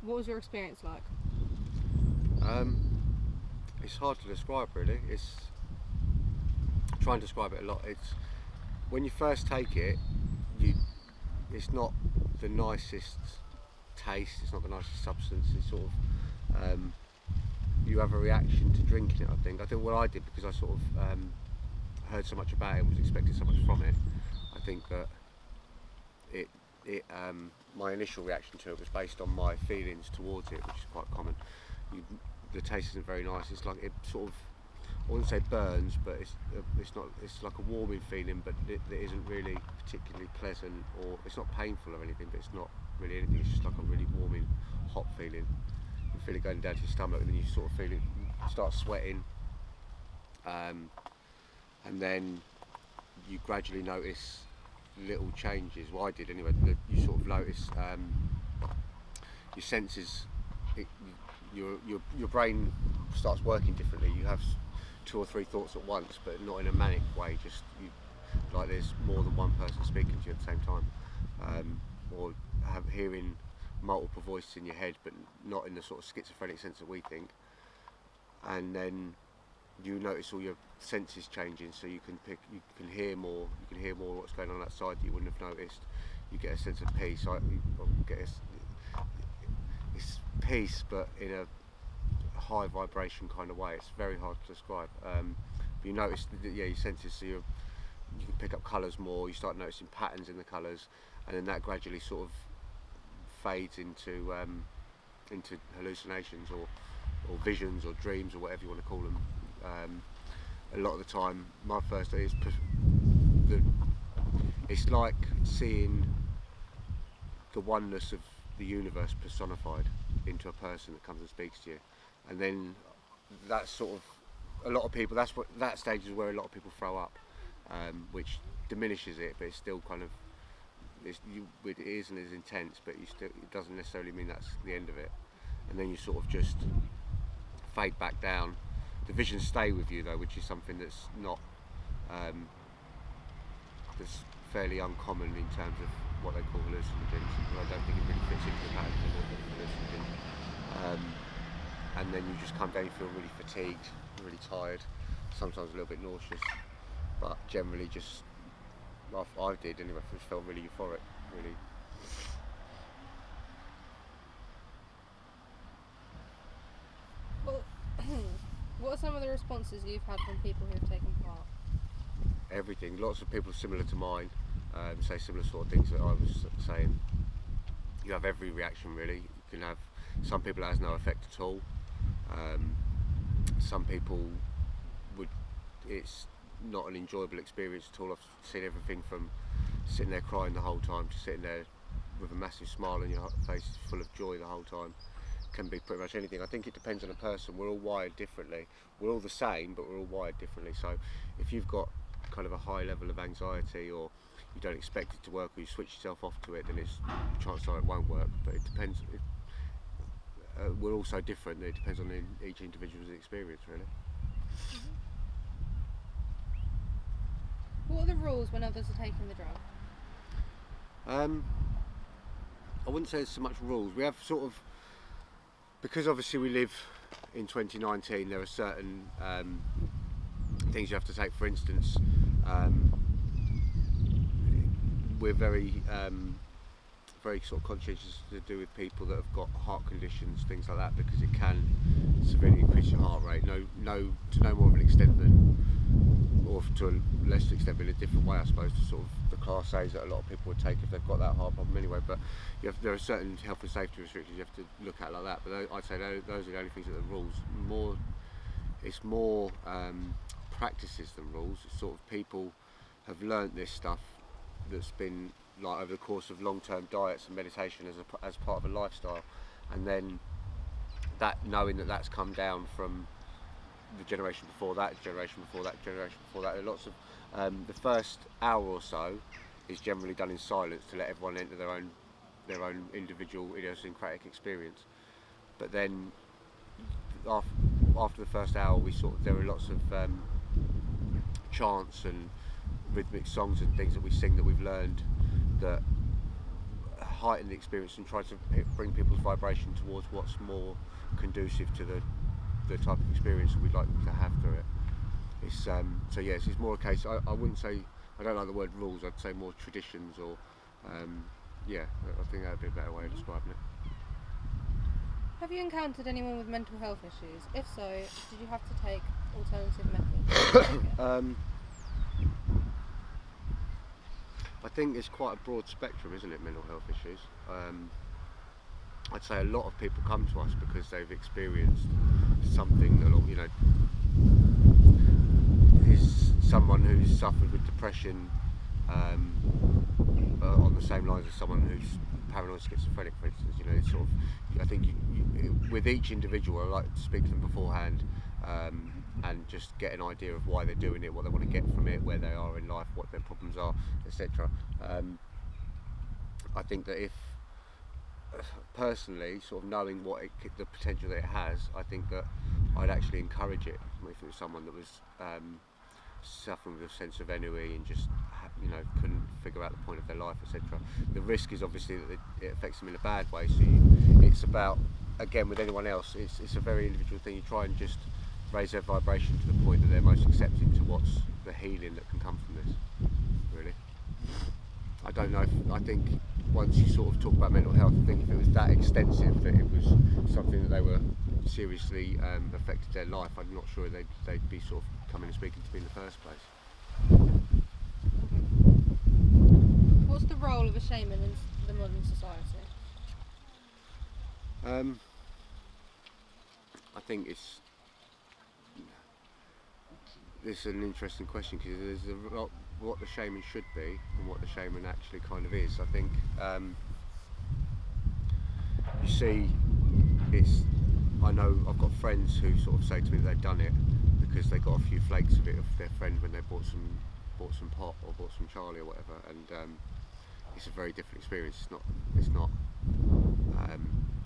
What was your experience like? It's hard to describe really. I try and describe it a lot. It's when you first take it, you it's not the nicest taste. It's not the nicest substance. It's sort of you have a reaction to drinking it. I think what I did, because I sort of heard so much about it and was expecting so much from it. I think that it my initial reaction to it was based on my feelings towards it, which is quite common. The taste isn't very nice. It's like it sort of, I wouldn't say burns, but it's not. It's like a warming feeling, but it isn't really particularly pleasant, or it's not painful or anything. But it's not really anything. It's just like a really warming, hot feeling. You feel it going down to your stomach, and then you sort of feel it start sweating, and then you gradually notice little changes. Well, I did anyway. You sort of notice your senses. Your brain starts working differently. You have 2 or 3 thoughts at once, but not in a manic way. Just like there's more than one person speaking to you at the same time, or hearing multiple voices in your head, but not in the sort of schizophrenic sense that we think. And then you notice all your senses changing, so you can hear more. You can hear more what's going on outside that you wouldn't have noticed. You get a sense of peace. It's peace, but in a high vibration kind of way. It's very hard to describe. But you notice, your senses. So you can pick up colours more. You start noticing patterns in the colours, and then that gradually sort of fades into hallucinations or visions or dreams or whatever you want to call them. A lot of the time, my first day it's like seeing the oneness of the universe personified into a person that comes and speaks to you, and then that's sort of a lot of people. That stage is where a lot of people throw up, which diminishes it, but it's still kind of it isn't as intense, but it doesn't necessarily mean that's the end of it. And then you sort of just fade back down. The visions stay with you though, which is something that's not that's fairly uncommon in terms of what they call hallucinogens. I don't think it really fits into the pattern of hallucinogen. And then you just come down, you feel really fatigued, really tired, sometimes a little bit nauseous, but generally just, I did anyway, just felt really euphoric, really. Well, what are some of the responses you've had from people who have taken part? Everything. Lots of people similar to mine say similar sort of things that I was saying. You have every reaction really. You can have some people it has no effect at all. Some people it's not an enjoyable experience at all. I've seen everything from sitting there crying the whole time to sitting there with a massive smile on your face full of joy the whole time. Can be pretty much anything. I think it depends on a person. We're all wired differently. We're all the same, but we're all wired differently. So if you've got kind of a high level of anxiety, or you don't expect it to work, or you switch yourself off to it, then it's chances are it won't work. But it depends. We're all so different that it depends on each individual's experience, really. What are the rules when others are taking the drug? I wouldn't say there's so much rules. We have sort of, because obviously we live in 2019, there are certain things you have to take. For instance, we're very sort of conscientious to do with people that have got heart conditions, things like that, because it can severely increase your heart rate. To no more of an extent than, or to a lesser extent, but in a different way, I suppose, to sort of the class A's that a lot of people would take if they've got that heart problem anyway. But there are certain health and safety restrictions you have to look at like that. But I'd say those are the only things that are rules. It's more practices than rules. It's sort of people have learnt this stuff that's been like over the course of long-term diets and meditation as part of a lifestyle, and then that knowing that that's come down from the generation before that, generation before that, generation before that. There are lots of the first hour or so is generally done in silence to let everyone enter their own individual idiosyncratic experience. But then after the first hour, there are lots of chants and rhythmic songs and things that we sing that we've learned that heighten the experience and try to bring people's vibration towards what's more conducive to the type of experience that we'd like to have through it. It's so yes, it's more a case. I wouldn't say, I don't like the word rules. I'd say more traditions, or yeah, I think that would be a better way of describing it. Have you encountered anyone with mental health issues? If so, did you have to take alternative methods? I think it's quite a broad spectrum, isn't it, mental health issues? I'd say a lot of people come to us because they've experienced something along, is someone who's suffered with depression on the same lines as someone who's paranoid schizophrenic, for instance. It's sort of, I think with each individual, I like to speak to them beforehand and just get an idea of why they're doing it, what they want to get from it, where they are in life, what their problems are, etc. I think that if personally, sort of knowing the potential that it has, I think that I'd actually encourage it if it was someone that was suffering with a sense of ennui and just couldn't figure out the point of their life, etc. The risk is obviously that it affects them in a bad way. So it's about, again, with anyone else, it's a very individual thing. You try and just raise their vibration to the point that they're most accepting to what's the healing that can come from this. Really, I don't know. I think once you sort of talk about mental health, I think if it was that extensive that it was something that they were seriously affected their life, I'm not sure they'd be sort of coming and speaking to me in the first place. What's the role of a shaman in the modern society? I think it's an interesting question, because there's a lot what the shaman should be and what the shaman actually kind of is. I think you see, I know I've got friends who sort of say to me that they've done it because they got a few flakes of it off their friend when they bought some pot or bought some Charlie or whatever, and it's a very different experience. It's not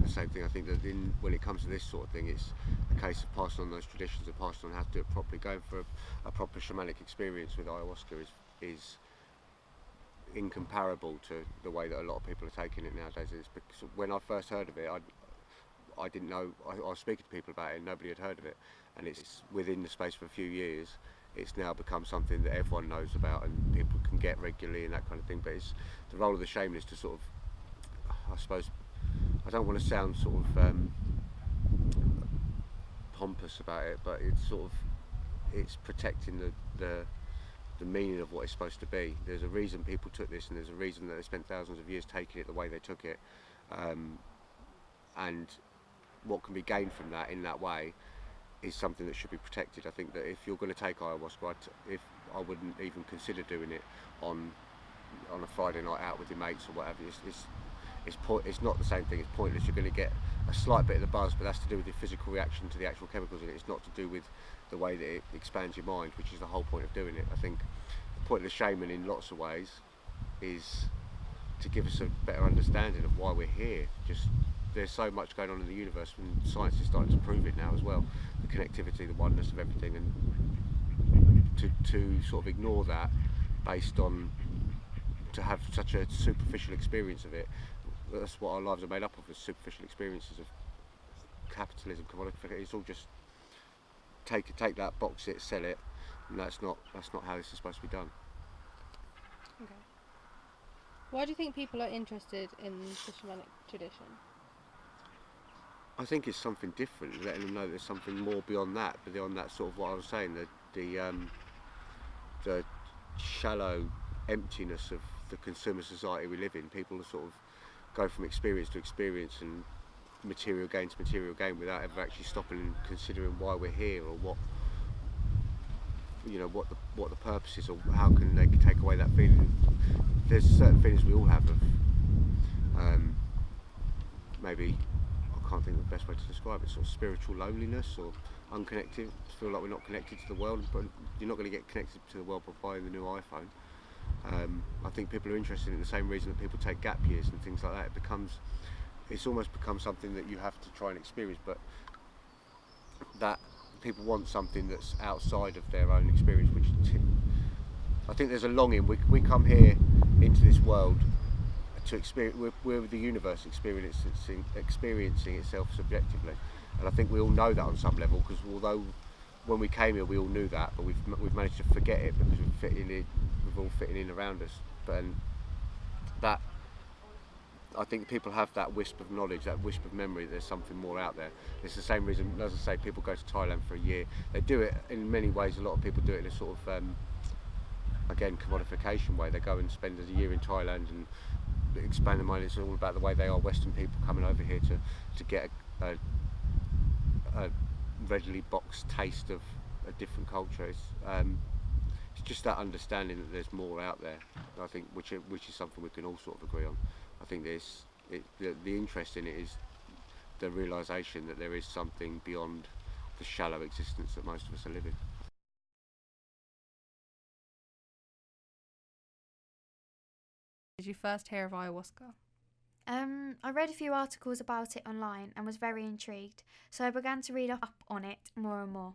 the same thing. I think that when it comes to this sort of thing, it's a case of passing on those traditions and passing on how to do it properly. Going for a proper shamanic experience with ayahuasca is incomparable to the way that a lot of people are taking it nowadays. It's because when I first heard of it, I didn't know. I was speaking to people about it and nobody had heard of it, and it's within the space of a few years, it's now become something that everyone knows about and people can get regularly and that kind of thing. But the role of the shaman is to sort of, I suppose, I don't want to sound sort of pompous about it, but it's protecting the meaning of what it's supposed to be. There's a reason people took this, and there's a reason that they spent thousands of years taking it the way they took it, and what can be gained from that in that way is something that should be protected. I think that if you're going to take ayahuasca, I wouldn't even consider doing it on a Friday night out with your mates or whatever. It's not the same thing. It's pointless. You're going to get a slight bit of the buzz, but that's to do with your physical reaction to the actual chemicals in it. It's not to do with the way that it expands your mind, which is the whole point of doing it. I think the point of the shaman in lots of ways is to give us a better understanding of why we're here. There's so much going on in the universe, and science is starting to prove it now as well. The connectivity, the oneness of everything, and to sort of ignore that based on, to have such a superficial experience of it. That's what our lives are made up of, is superficial experiences of capitalism, commodification. It's all just take that, box it, sell it, and that's not how this is supposed to be done. Okay. Why do you think people are interested in the shamanic tradition? I think it's something different, letting them know there's something more beyond that sort of what I was saying, the shallow emptiness of the consumer society we live in. People sort of go from experience to experience and material gain to material gain without ever actually stopping and considering why we're here, or what the purpose is, or how can they take away that feeling. There's certain feelings we all have of maybe, I can't think of the best way to describe it, sort of spiritual loneliness or unconnected, feel like we're not connected to the world, but you're not going to get connected to the world by buying the new iPhone. I think people are interested in the same reason that people take gap years and things like that. It's almost become something that you have to try and experience, but that people want something that's outside of their own experience, I think there's a longing. We come here into this world to experience. We're the universe experiencing itself subjectively, and I think we all know that on some level. Because although when we came here we all knew that, but we've managed to forget it because we've all fitting in around us. But and that I think people have that wisp of knowledge, that wisp of memory. There's something more out there. It's the same reason, as I say, people go to Thailand for a year. They do it in many ways. A lot of people do it in a sort of again, commodification way. They go and spend a year in Thailand and expand their mind. It's all about the way they are Western people coming over here to get a readily boxed taste of a different culture. It's just that understanding that there's more out there. I think, which is something we can all sort of agree on. I think the interest in it is the realisation that there is something beyond the shallow existence that most of us are living. Did you first hear of ayahuasca? I read a few articles about it online and was very intrigued, so I began to read up on it more and more.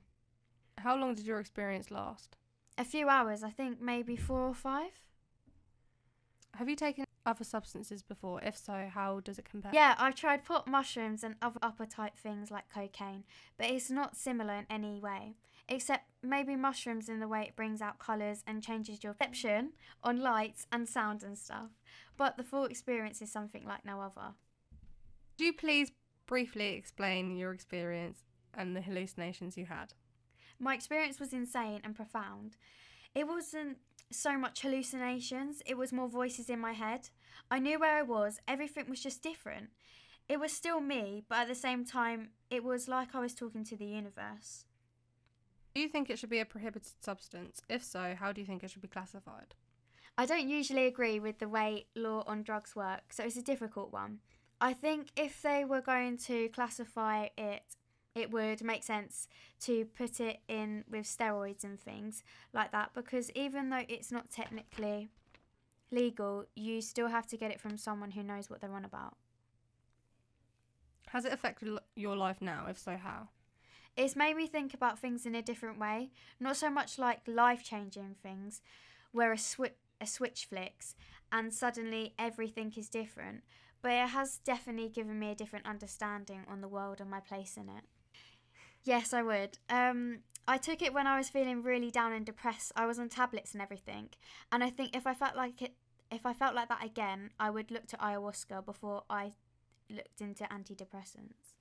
How long did your experience last? A few hours, I think maybe 4 or 5. Have you taken other substances before? If so, how does it compare? Yeah, I've tried pot mushrooms and other upper type things like cocaine, but it's not similar in any way, except maybe mushrooms in the way it brings out colours and changes your perception on lights and sound and stuff. But the full experience is something like no other. Could you please briefly explain your experience and the hallucinations you had? My experience was insane and profound. It wasn't so much hallucinations, it was more voices in my head. I knew where I was, everything was just different. It was still me, but at the same time, it was like I was talking to the universe. Do you think it should be a prohibited substance? If so, how do you think it should be classified? I don't usually agree with the way law on drugs work, so it's a difficult one. I think if they were going to classify it, it would make sense to put it in with steroids and things like that, because even though it's not technically legal, you still have to get it from someone who knows what they're on about. Has it affected your life now? If so, how? It's made me think about things in a different way, not so much like life-changing things, where a switch flicks and suddenly everything is different, but it has definitely given me a different understanding on the world and my place in it. Yes, I would. I took it when I was feeling really down and depressed. I was on tablets and everything, and I think if I felt like that again, I would look to ayahuasca before I looked into antidepressants.